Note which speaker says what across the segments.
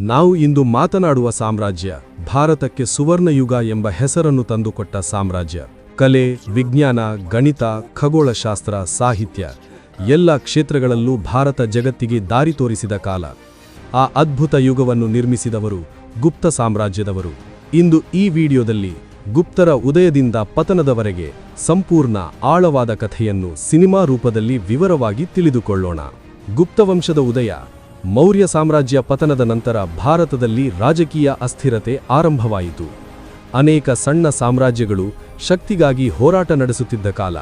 Speaker 1: ನಾವು ಇಂದು ಮಾತನಾಡುವ ಸಾಮ್ರಾಜ್ಯ ಭಾರತಕ್ಕೆ ಸುವರ್ಣಯುಗ ಎಂಬ ಹೆಸರನ್ನು ತಂದುಕೊಟ್ಟ ಸಾಮ್ರಾಜ್ಯ. ಕಲೆ, ವಿಜ್ಞಾನ, ಗಣಿತ, ಖಗೋಳಶಾಸ್ತ್ರ, ಸಾಹಿತ್ಯ ಎಲ್ಲ ಕ್ಷೇತ್ರಗಳಲ್ಲೂ ಭಾರತ ಜಗತ್ತಿಗೆ ದಾರಿ ತೋರಿಸಿದ ಕಾಲ. ಆ ಅದ್ಭುತ ಯುಗವನ್ನು ನಿರ್ಮಿಸಿದವರು ಗುಪ್ತ ಸಾಮ್ರಾಜ್ಯದವರು. ಇಂದು ಈ ವಿಡಿಯೋದಲ್ಲಿ ಗುಪ್ತರ ಉದಯದಿಂದ ಪತನದವರೆಗೆ ಸಂಪೂರ್ಣ ಆಳವಾದ ಕಥೆಯನ್ನು ಸಿನಿಮಾ ರೂಪದಲ್ಲಿ ವಿವರವಾಗಿ ತಿಳಿದುಕೊಳ್ಳೋಣ. ಗುಪ್ತವಂಶದ ಉದಯ. ಮೌರ್ಯ ಸಾಮ್ರಾಜ್ಯ ಪತನದ ನಂತರ ಭಾರತದಲ್ಲಿ ರಾಜಕೀಯ ಅಸ್ಥಿರತೆ ಆರಂಭವಾಯಿತು. ಅನೇಕ ಸಣ್ಣ ಸಾಮ್ರಾಜ್ಯಗಳು ಶಕ್ತಿಗಾಗಿ ಹೋರಾಟ ನಡೆಸುತ್ತಿದ್ದ ಕಾಲ.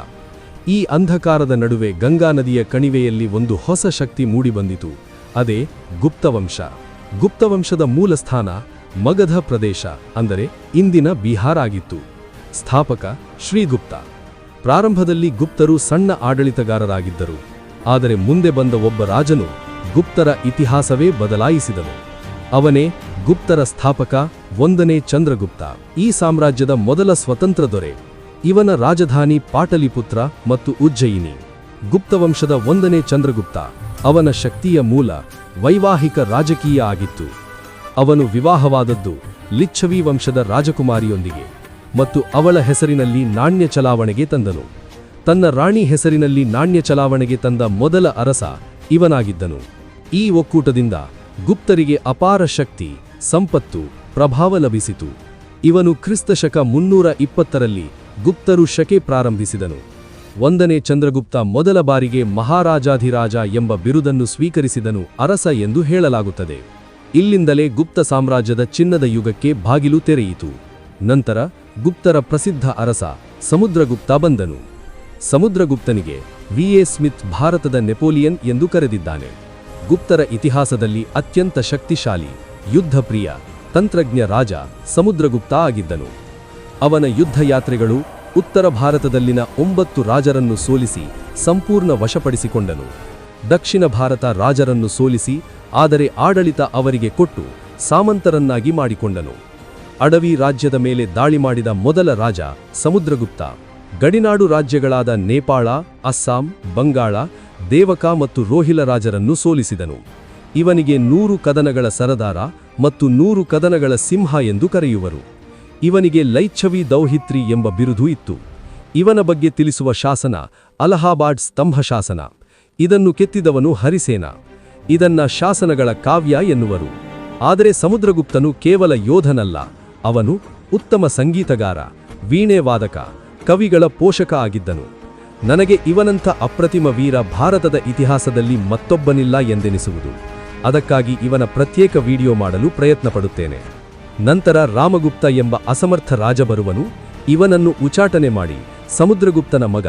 Speaker 1: ಈ ಅಂಧಕಾರದ ನಡುವೆ ಗಂಗಾ ನದಿಯ ಕಣಿವೆಯಲ್ಲಿ ಒಂದು ಹೊಸ ಶಕ್ತಿ ಮೂಡಿಬಂದಿತು. ಅದೇ ಗುಪ್ತವಂಶ. ಗುಪ್ತವಂಶದ ಮೂಲಸ್ಥಾನ ಮಗಧ ಪ್ರದೇಶ, ಅಂದರೆ ಇಂದಿನ ಬಿಹಾರ ಆಗಿತ್ತು. ಸ್ಥಾಪಕ ಶ್ರೀಗುಪ್ತ. ಪ್ರಾರಂಭದಲ್ಲಿ ಗುಪ್ತರು ಸಣ್ಣ ಆಡಳಿತಗಾರರಾಗಿದ್ದರು. ಆದರೆ ಮುಂದೆ ಬಂದ ಒಬ್ಬ ರಾಜನು ಗುಪ್ತರ ಇತಿಹಾಸವೇ ಬದಲಾಯಿಸಿದನು. ಅವನೇ ಗುಪ್ತರ ಸ್ಥಾಪಕ 1ನೇ ಚಂದ್ರಗುಪ್ತ. ಈ ಸಾಮ್ರಾಜ್ಯದ ಮೊದಲ ಸ್ವತಂತ್ರ ದೊರೆ. ಇವನ ರಾಜಧಾನಿ ಪಾಟಲಿಪುತ್ರ ಮತ್ತು ಉಜ್ಜಯಿನಿ. ಗುಪ್ತವಂಶದ 1ನೇ ಚಂದ್ರಗುಪ್ತ. ಅವನ ಶಕ್ತಿಯ ಮೂಲ ವೈವಾಹಿಕ ರಾಜಕೀಯ ಆಗಿತ್ತು. ಅವನು ವಿವಾಹವಾದದ್ದು ಲಿಚ್ಛವಿ ವಂಶದ ರಾಜಕುಮಾರಿಯೊಂದಿಗೆ ಮತ್ತು ಅವಳ ಹೆಸರಿನಲ್ಲಿ ನಾಣ್ಯ ಚಲಾವಣೆಗೆ ತಂದನು. ತನ್ನ ರಾಣಿ ಹೆಸರಿನಲ್ಲಿ ನಾಣ್ಯ ಚಲಾವಣೆಗೆ ತಂದ ಮೊದಲ ಅರಸ ಇವನಾಗಿದ್ದನು. ಈ ಒಕ್ಕೂಟದಿಂದ ಗುಪ್ತರಿಗೆ ಅಪಾರ ಶಕ್ತಿ, ಸಂಪತ್ತು, ಪ್ರಭಾವ ಲಭಿಸಿತು. ಇವನು ಕ್ರಿಸ್ತಶಕ 320ರಲ್ಲಿ ಗುಪ್ತರು ಶಕೆ ಪ್ರಾರಂಭಿಸಿದನು. 1ನೇ ಚಂದ್ರಗುಪ್ತ ಮೊದಲ ಬಾರಿಗೆ ಮಹಾರಾಜಾಧಿರಾಜ ಎಂಬ ಬಿರುದನ್ನು ಸ್ವೀಕರಿಸಿದನು, ಅರಸ ಎಂದು ಹೇಳಲಾಗುತ್ತದೆ. ಇಲ್ಲಿಂದಲೇ ಗುಪ್ತ ಸಾಮ್ರಾಜ್ಯದ ಚಿನ್ನದ ಯುಗಕ್ಕೆ ಬಾಗಿಲು ತೆರೆಯಿತು. ನಂತರ ಗುಪ್ತರ ಪ್ರಸಿದ್ಧ ಅರಸ ಸಮುದ್ರಗುಪ್ತ ಬಂದನು. ಸಮುದ್ರಗುಪ್ತನಿಗೆ ವಿ.ಎ. ಸ್ಮಿತ್ ಭಾರತದ ನೆಪೋಲಿಯನ್ ಎಂದು ಕರೆದಿದ್ದಾನೆ. ಗುಪ್ತರ ಇತಿಹಾಸದಲ್ಲಿ ಅತ್ಯಂತ ಶಕ್ತಿಶಾಲಿ, ಯುದ್ಧಪ್ರಿಯ, ತಂತ್ರಜ್ಞ ರಾಜ ಸಮುದ್ರಗುಪ್ತ ಆಗಿದ್ದನು. ಅವನ ಯುದ್ಧ ಯಾತ್ರೆಗಳು ಉತ್ತರ ಭಾರತದಲ್ಲಿನ 9 ರಾಜರನ್ನು ಸೋಲಿಸಿ ಸಂಪೂರ್ಣ ವಶಪಡಿಸಿಕೊಂಡನು. ದಕ್ಷಿಣ ಭಾರತ ರಾಜರನ್ನು ಸೋಲಿಸಿ, ಆದರೆ ಆಡಳಿತ ಅವರಿಗೆ ಕೊಟ್ಟು ಸಾಮಂತರನ್ನಾಗಿ ಮಾಡಿಕೊಂಡನು. ಅಡವಿ ರಾಜ್ಯದ ಮೇಲೆ ದಾಳಿ ಮಾಡಿದ ಮೊದಲ ರಾಜ ಸಮುದ್ರಗುಪ್ತ. ಗಡಿನಾಡು ರಾಜ್ಯಗಳಾದ ನೇಪಾಳ, ಅಸ್ಸಾಂ, ಬಂಗಾಳ, ದೇವಕ ಮತ್ತು ರೋಹಿಲ ರಾಜರನ್ನು ಸೋಲಿಸಿದನು. ಇವನಿಗೆ 100 ಕದನಗಳ ಸರದಾರ ಮತ್ತು 100 ಕದನಗಳ ಸಿಂಹ ಎಂದು ಕರೆಯುವರು. ಇವನಿಗೆ ಲೈಚ್ಛವಿ ದೌಹಿತ್ರಿ ಎಂಬ ಬಿರುದು ಇತ್ತು. ಇವನ ಬಗ್ಗೆ ತಿಳಿಸುವ ಶಾಸನ ಅಲಹಾಬಾದ್ ಸ್ತಂಭ ಶಾಸನ. ಇದನ್ನು ಕೆತ್ತಿದವನು ಹರಿಸೇನ. ಇದನ್ನ ಶಾಸನಗಳ ಕಾವ್ಯ ಎನ್ನುವರು. ಆದರೆ ಸಮುದ್ರಗುಪ್ತನು ಕೇವಲ ಯೋಧನಲ್ಲ, ಅವನು ಉತ್ತಮ ಸಂಗೀತಗಾರ, ವೀಣೆ ವಾದಕ, ಕವಿಗಳ ಪೋಷಕ ಆಗಿದ್ದನು. ನನಗೆ ಇವನಂಥ ಅಪ್ರತಿಮ ವೀರ ಭಾರತದ ಇತಿಹಾಸದಲ್ಲಿ ಮತ್ತೊಬ್ಬನಿಲ್ಲ ಎಂದೆನಿಸುವುದು. ಅದಕ್ಕಾಗಿ ಇವನ ಪ್ರತ್ಯೇಕ ವಿಡಿಯೋ ಮಾಡಲು ಪ್ರಯತ್ನಪಡುತ್ತೇನೆ. ನಂತರ ರಾಮಗುಪ್ತ ಎಂಬ ಅಸಮರ್ಥ ರಾಜ ಬರುವನು. ಇವನನ್ನು ಉಚಾಟನೆ ಮಾಡಿ ಸಮುದ್ರಗುಪ್ತನ ಮಗ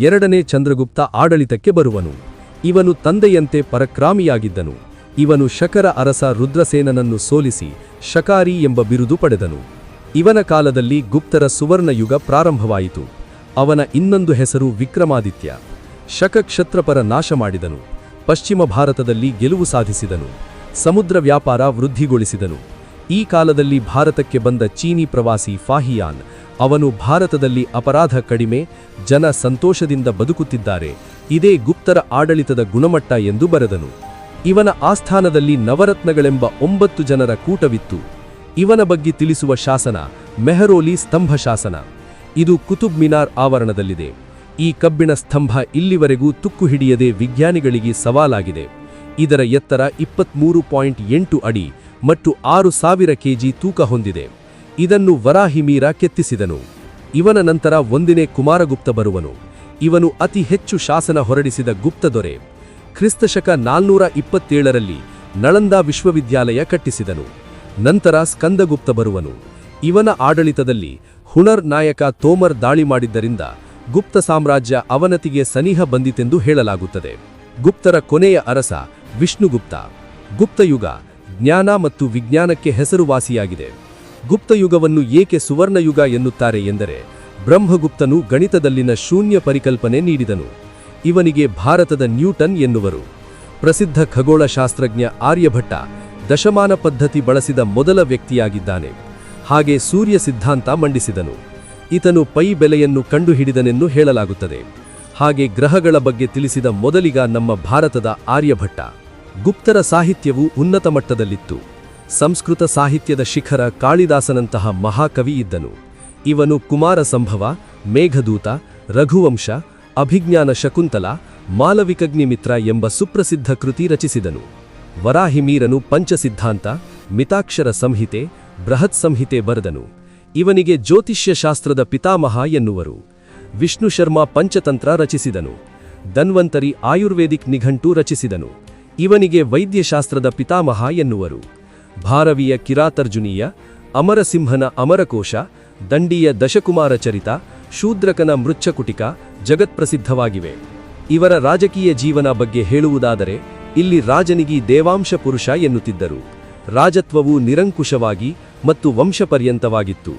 Speaker 1: 2ನೇ ಚಂದ್ರಗುಪ್ತ ಆಡಳಿತಕ್ಕೆ ಬರುವನು. ಇವನು ತಂದೆಯಂತೆ ಪರಕ್ರಾಮಿಯಾಗಿದ್ದನು. ಇವನು ಶಕರ ಅರಸ ರುದ್ರಸೇನನನ್ನು ಸೋಲಿಸಿ ಶಕಾರಿ ಎಂಬ ಬಿರುದು ಪಡೆದನು. ಇವನ ಕಾಲದಲ್ಲಿ ಗುಪ್ತರ ಸುವರ್ಣಯುಗ ಪ್ರಾರಂಭವಾಯಿತು. ಅವನ ಇನ್ನೊಂದು ಹೆಸರು ವಿಕ್ರಮಾದಿತ್ಯ. ಶಕ ಕ್ಷತ್ರಪರ ನಾಶ ಮಾಡಿದನು. ಪಶ್ಚಿಮ ಭಾರತದಲ್ಲಿ ಗೆಲುವು ಸಾಧಿಸಿದನು. ಸಮುದ್ರ ವ್ಯಾಪಾರ ವೃದ್ಧಿಗೊಳಿಸಿದನು. ಈ ಕಾಲದಲ್ಲಿ ಭಾರತಕ್ಕೆ ಬಂದ ಚೀನಿ ಪ್ರವಾಸಿ ಫಾಹಿಯಾನ್. ಅವನು ಭಾರತದಲ್ಲಿ ಅಪರಾಧ ಕಡಿಮೆ, ಜನ ಸಂತೋಷದಿಂದ ಬದುಕುತ್ತಿದ್ದಾರೆ, ಇದೇ ಗುಪ್ತರ ಆಡಳಿತದ ಗುಣಮಟ್ಟ ಎಂದು ಬರೆದನು. ಇವನ ಆಸ್ಥಾನದಲ್ಲಿ ನವರತ್ನಗಳೆಂಬ 9 ಜನರ ಕೂಟವಿತ್ತು. ಇವನ ಬಗ್ಗೆ ತಿಳಿಸುವ ಶಾಸನ ಮೆಹರೋಲಿ ಸ್ತಂಭ ಶಾಸನ. ಇದು ಕುತುಬ್ ಮಿನಾರ್ ಆವರಣದಲ್ಲಿದೆ. ಈ ಕಬ್ಬಿಣ ಸ್ತಂಭ ಇಲ್ಲಿವರೆಗೂ ತುಕ್ಕು ಹಿಡಿಯದೆ ವಿಜ್ಞಾನಿಗಳಿಗೆ ಸವಾಲಾಗಿದೆ. ಇದರ ಎತ್ತರ 23.8 ಅಡಿ ಮತ್ತು 6000 ಕೆಜಿ ತೂಕ ಹೊಂದಿದೆ. ಇದನ್ನು ವರಾಹಿಮೀರ ಕೆತ್ತಿಸಿದನು. ಇವನ ನಂತರ 1ನೇ ಕುಮಾರಗುಪ್ತ ಬರುವನು. ಇವನು ಅತಿ ಹೆಚ್ಚು ಶಾಸನ ಹೊರಡಿಸಿದ ಗುಪ್ತ ದೊರೆ. ಕ್ರಿಸ್ತಶಕ 427ರಲ್ಲಿ ನಳಂದ ವಿಶ್ವವಿದ್ಯಾಲಯ ಕಟ್ಟಿಸಿದನು. ನಂತರ ಸ್ಕಂದಗುಪ್ತ ಬರುವನು. ಇವನ ಆಡಳಿತದಲ್ಲಿ ಹುಣರ್ ನಾಯಕ ತೋಮರ್ ದಾಳಿ ಮಾಡಿದ್ದರಿಂದ ಗುಪ್ತ ಸಾಮ್ರಾಜ್ಯ ಅವನತಿಗೆ ಸನಿಹ ಬಂದಿತೆಂದು ಹೇಳಲಾಗುತ್ತದೆ. ಗುಪ್ತರ ಕೊನೆಯ ಅರಸ ವಿಷ್ಣುಗುಪ್ತ. ಗುಪ್ತಯುಗ ಜ್ಞಾನ ಮತ್ತು ವಿಜ್ಞಾನಕ್ಕೆ ಹೆಸರುವಾಸಿಯಾಗಿದೆ. ಗುಪ್ತಯುಗವನ್ನು ಏಕೆ ಸುವರ್ಣಯುಗ ಎನ್ನುತ್ತಾರೆ ಎಂದರೆ ಬ್ರಹ್ಮಗುಪ್ತನು ಗಣಿತದಲ್ಲಿನ ಶೂನ್ಯ ಪರಿಕಲ್ಪನೆ ನೀಡಿದನು. ಇವನಿಗೆ ಭಾರತದ ನ್ಯೂಟನ್ ಎನ್ನುವರು. ಪ್ರಸಿದ್ಧ ಖಗೋಳಶಾಸ್ತ್ರಜ್ಞ ಆರ್ಯಭಟ್ಟ ದಶಮಾನ ಪದ್ಧತಿ ಬಳಸಿದ ಮೊದಲ ವ್ಯಕ್ತಿಯಾಗಿದ್ದಾನೆ. ಹಾಗೆ ಸೂರ್ಯ ಸಿದ್ಧಾಂತ ಮಂಡಿಸಿದನು. ಈತನು ಪೈ ಬೆಲೆಯನ್ನು ಕಂಡುಹಿಡಿದನೆಂದು ಹೇಳಲಾಗುತ್ತದೆ. ಹಾಗೆ ಗ್ರಹಗಳ ಬಗ್ಗೆ ತಿಳಿಸಿದ ಮೊದಲಿಗ ನಮ್ಮ ಭಾರತದ ಆರ್ಯಭಟ್ಟ. ಗುಪ್ತರ ಸಾಹಿತ್ಯವು ಉನ್ನತ ಮಟ್ಟದಲ್ಲಿತ್ತು. ಸಂಸ್ಕೃತ ಸಾಹಿತ್ಯದ ಶಿಖರ ಕಾಳಿದಾಸನಂತಹ ಮಹಾಕವಿ ಇದ್ದನು. ಇವನು ಕುಮಾರ ಸಂಭವ, ಮೇಘದೂತ, ರಘುವಂಶ, ಅಭಿಜ್ಞಾನ ಶಕುಂತಲ, ಮಾಲವಿಕಗ್ನಿಮಿತ್ರ ಎಂಬ ಸುಪ್ರಸಿದ್ಧ ಕೃತಿ ರಚಿಸಿದನು. ವರಾಹಿಮೀರನು ಪಂಚಸಿದ್ಧಾಂತ, ಮಿತಾಕ್ಷರ ಸಂಹಿತೆ, ಬೃಹತ್ ಸಂಹಿತೆ ಬರೆದನು. ಇವನಿಗೆ ಜ್ಯೋತಿಷ್ಯ ಶಾಸ್ತ್ರದ ಪಿತಾಮಹ ಎನ್ನುವರು. ವಿಷ್ಣು ಶರ್ಮಾ ಪಂಚತಂತ್ರ ರಚಿಸಿದನು. ಧನ್ವಂತರಿ ಆಯುರ್ವೇದಿಕ್ ನಿಘಂಟು ರಚಿಸಿದನು. ಇವನಿಗೆ ವೈದ್ಯಶಾಸ್ತ್ರದ ಪಿತಾಮಹ ಎನ್ನುವರು. ಭಾರವಿಯ ಕಿರಾತರ್ಜುನೀಯ, ಅಮರಸಿಂಹನ ಅಮರಕೋಶ, ದಂಡಿಯ ದಶಕುಮಾರ ಚರಿತ, ಶೂದ್ರಕನ ಮೃಚ್ಛಕುಟಿಕ ಜಗತ್ಪ್ರಸಿದ್ಧವಾಗಿವೆ. ಇವರ ರಾಜಕೀಯ ಜೀವನ ಬಗ್ಗೆ ಹೇಳುವುದಾದರೆ ಇಲ್ಲಿ ರಾಜನಿಗೆ ದೇವಾಂಶ ಪುರುಷ ಎನ್ನುತ್ತಿದ್ದರು. ರಾಜತ್ವವು ನಿರಂಕುಶವಾಗಿ ಮತ್ತು ವಂಶಪರ್ಯಂತವಾಗಿತ್ತು.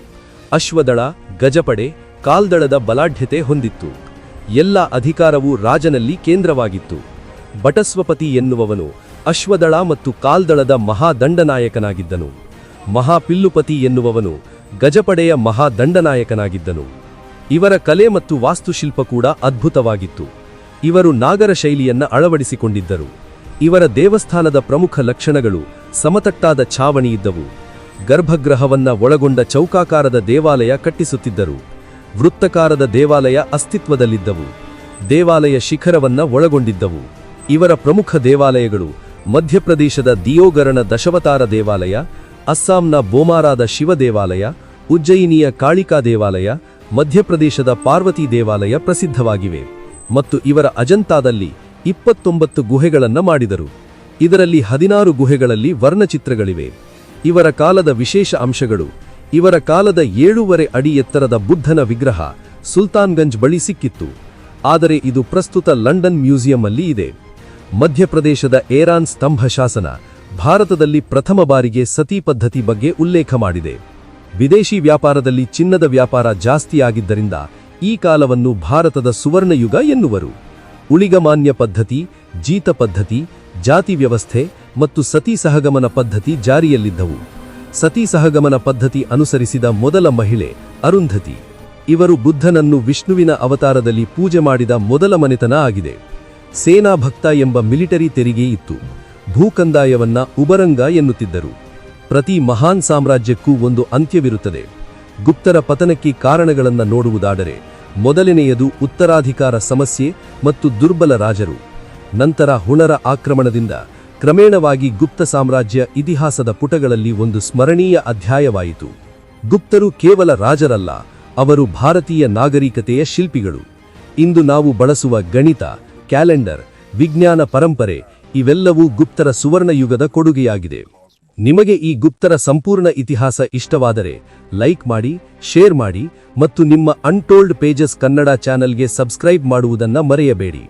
Speaker 1: ಅಶ್ವದಳ, ಗಜಪಡೆ, ಕಾಲ್ದಳದ ಬಲಾಢ್ಯತೆ ಹೊಂದಿತ್ತು. ಎಲ್ಲ ಅಧಿಕಾರವೂ ರಾಜನಲ್ಲಿ ಕೇಂದ್ರವಾಗಿತ್ತು. ಬಟಸ್ವಪತಿ ಎನ್ನುವವನು ಅಶ್ವದಳ ಮತ್ತು ಕಾಲ್ದಳದ ಮಹಾದಂಡನಾಯಕನಾಗಿದ್ದನು. ಮಹಾಪಿಲ್ಲುಪತಿ ಎನ್ನುವವನು ಗಜಪಡೆಯ ಮಹಾದಂಡನಾಯಕನಾಗಿದ್ದನು. ಇವರ ಕಲೆ ಮತ್ತು ವಾಸ್ತುಶಿಲ್ಪ ಕೂಡ ಅದ್ಭುತವಾಗಿತ್ತು. ಇವರು ನಾಗರ ಶೈಲಿಯನ್ನ ಅಳವಡಿಸಿಕೊಂಡಿದ್ದರು. ಇವರ ದೇವಸ್ಥಾನದ ಪ್ರಮುಖ ಲಕ್ಷಣಗಳು ಸಮತಟ್ಟಾದ ಛಾವಣಿಯಿದ್ದವು. ಗರ್ಭಗೃಹವನ್ನ ಒಳಗೊಂಡ ಚೌಕಾಕಾರದ ದೇವಾಲಯ ಕಟ್ಟಿಸುತ್ತಿದ್ದರು. ವೃತ್ತಕಾರದ ದೇವಾಲಯ ಅಸ್ತಿತ್ವದಲ್ಲಿದ್ದವು. ದೇವಾಲಯ ಶಿಖರವನ್ನ ಒಳಗೊಂಡಿದ್ದವು. ಇವರ ಪ್ರಮುಖ ದೇವಾಲಯಗಳು ಮಧ್ಯಪ್ರದೇಶದ ದಿಯೋಗರನ ದಶವತಾರ ದೇವಾಲಯ, ಅಸ್ಸಾಂನ ಬೋಮಾರಾದ ಶಿವ ದೇವಾಲಯ, ಉಜ್ಜಯಿನಿಯ ಕಾಳಿಕಾ ದೇವಾಲಯ, ಮಧ್ಯಪ್ರದೇಶದ ಪಾರ್ವತಿ ದೇವಾಲಯ ಪ್ರಸಿದ್ಧವಾಗಿವೆ. ಮತ್ತು ಇವರ ಅಜಂತಾದಲ್ಲಿ 29 ಗುಹೆಗಳನ್ನ ಮಾಡಿದರು. ಇದರಲ್ಲಿ 16 ಗುಹೆಗಳಲ್ಲಿ ವರ್ಣಚಿತ್ರಗಳಿವೆ. ಇವರ ಕಾಲದ ವಿಶೇಷ ಅಂಶಗಳು: ಇವರ ಕಾಲದ 7.5 ಅಡಿ ಎತ್ತರದ ಬುದ್ಧನ ವಿಗ್ರಹ ಸುಲ್ತಾನ್ಗಂಜ್ ಬಳಿ ಸಿಕ್ಕಿತ್ತು, ಆದರೆ ಇದು ಪ್ರಸ್ತುತ ಲಂಡನ್ ಮ್ಯೂಸಿಯಂ ಅಲ್ಲಿ ಇದೆ. ಮಧ್ಯಪ್ರದೇಶದ ಏರಾನ್ ಸ್ತಂಭ ಶಾಸನ ಭಾರತದಲ್ಲಿ ಪ್ರಥಮ ಬಾರಿಗೆ ಸತಿ ಪದ್ಧತಿ ಬಗ್ಗೆ ಉಲ್ಲೇಖ ಮಾಡಿದೆ. ವಿದೇಶಿ ವ್ಯಾಪಾರದಲ್ಲಿ ಚಿನ್ನದ ವ್ಯಾಪಾರ ಜಾಸ್ತಿಯಾಗಿದ್ದರಿಂದ ಈ ಕಾಲವನ್ನು ಭಾರತದ ಸುವರ್ಣಯುಗ ಎನ್ನುವರು. ಉಳಿಗಮಾನ್ಯ ಪದ್ಧತಿ, ಜೀತ ಪದ್ಧತಿ, ಜಾತಿ ವ್ಯವಸ್ಥೆ ಮತ್ತು ಸತಿ ಸಹಗಮನ ಪದ್ಧತಿ ಜಾರಿಯಲ್ಲಿದ್ದವು. ಸತಿ ಸಹಗಮನ ಪದ್ಧತಿ ಅನುಸರಿಸಿದ ಮೊದಲ ಮಹಿಳೆ ಅರುಂಧತಿ. ಇವರು ಬುದ್ಧನನ್ನು ವಿಷ್ಣುವಿನ ಅವತಾರದಲ್ಲಿ ಪೂಜೆ ಮಾಡಿದ ಮೊದಲ ಮನೆತನ ಆಗಿದೆ. ಸೇನಾ ಭಕ್ತ ಎಂಬ ಮಿಲಿಟರಿ ತೆರಿಗೆ ಇತ್ತು. ಭೂಕಂದಾಯವನ್ನ ಉಬರಂಗ ಎನ್ನುತ್ತಿದ್ದರು. ಪ್ರತಿ ಮಹಾನ್ ಸಾಮ್ರಾಜ್ಯಕ್ಕೂ ಒಂದು ಅಂತ್ಯವಿರುತ್ತದೆ. ಗುಪ್ತರ ಪತನಕ್ಕೆ ಕಾರಣಗಳನ್ನು ನೋಡುವುದಾದರೆ ಮೊದಲನೆಯದು ಉತ್ತರಾಧಿಕಾರ ಸಮಸ್ಯೆ ಮತ್ತು ದುರ್ಬಲ ರಾಜರು. ನಂತರ ಹುಣರ ಆಕ್ರಮಣದಿಂದ ಕ್ರಮೇಣವಾಗಿ ಗುಪ್ತ ಸಾಮ್ರಾಜ್ಯ ಇತಿಹಾಸದ ಪುಟಗಳಲ್ಲಿ ಒಂದು ಸ್ಮರಣೀಯ ಅಧ್ಯಾಯವಾಯಿತು. ಗುಪ್ತರು ಕೇವಲ ರಾಜರಲ್ಲ, ಅವರು ಭಾರತೀಯ ನಾಗರಿಕತೆಯ ಶಿಲ್ಪಿಗಳು. ಇಂದು ನಾವು ಬಳಸುವ ಗಣಿತ, ಕ್ಯಾಲೆಂಡರ್, ವಿಜ್ಞಾನ ಪರಂಪರೆ ಇವೆಲ್ಲವೂ ಗುಪ್ತರ ಸುವರ್ಣಯುಗದ ಕೊಡುಗೆಯಾಗಿದೆ. ನಿಮಗೆ ಈ ಗುಪ್ತರ ಸಂಪೂರ್ಣ ಇತಿಹಾಸ ಇಷ್ಟವಾದರೆ ಲೈಕ್ ಮಾಡಿ, ಶೇರ್ ಮಾಡಿ ಮತ್ತು ನಿಮ್ಮ ಅನ್ಟೋಲ್ಡ್ ಪೇಜಸ್ ಕನ್ನಡ ಚಾನೆಲ್ಗೆ ಸಬ್ಸ್ಕ್ರೈಬ್ ಮಾಡುವುದನ್ನ ಮರೆಯಬೇಡಿ.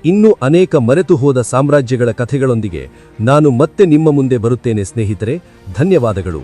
Speaker 1: ಇನ್ನೂ ಅನೇಕ ಮರೆತು ಹೋದ ಸಾಮ್ರಾಜ್ಯಗಳ ಕಥೆಗಳೊಂದಿಗೆ ನಾನು ಮತ್ತೆ ನಿಮ್ಮ ಮುಂದೆ ಬರುತ್ತೇನೆ ಸ್ನೇಹಿತರೆ. ಧನ್ಯವಾದಗಳು.